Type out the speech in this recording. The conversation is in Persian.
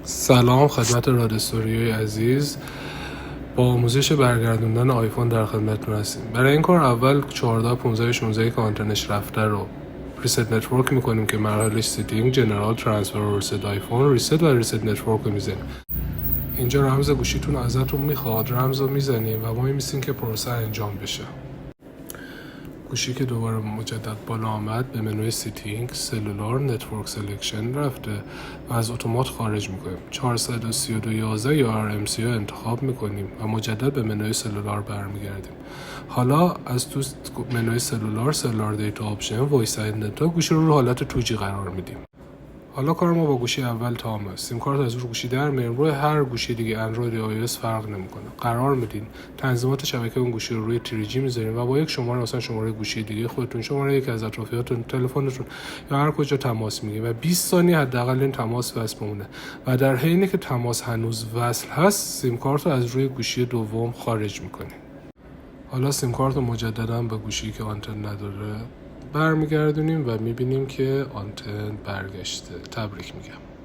سلام خدمت رادستوری عزیز. با آموزش برگردوندن آیفون در خدمتتون هستیم. برای این کار اول 14 15 16 که آنتنش رفته رو ریست نتورک میکنیم که مرحلهش سیتینگ، جنرال، ترانسفر و ریست آیفون، ریست و ریست نتورک رو میزنیم. اینجا رمز گوشیتون ازتون میخواد، رمز رو میزنیم و وای میسین که پروسه انجام بشه. گوشی که دوباره مجدد بالا آمد به منوی سیتینگ، سلولار، نتورک سلکشن رفته و از اتومات خارج میکنیم. 432.11 یا RMCO انتخاب میکنیم و مجدد به منوی سلولار برمیگردیم. حالا از تو منوی سلولار دیتا آپشن، وایس آیدنتیتی گوشی رو حالت 2G قرار میدیم. حالا کار ما با گوشی اول تمامه. سیم کارت از رو گوشی در میاریم، روی هر گوشی دیگه اندروید یا iOS فرق نمیکنه. قرار میدین تنظیمات شبکه اون گوشی رو روی 3G میذاریم و با یک شماره، مثلا شماره گوشی دیگه خودتون، شماره یک از اطرافیانتون، تلفنتون یا هر کجا تماس میگیریم و 20 ثانیه حداقل این تماس وصل بمونه و در حینی که تماس هنوز وصل هست سیم کارت رو از روی گوشی دوم خارج میکنیم. حالا سیم کارت رو مجددا به گوشی که آنتن نداره برمیگردونیم و میبینیم که آنتن برگشته. تبریک میگم.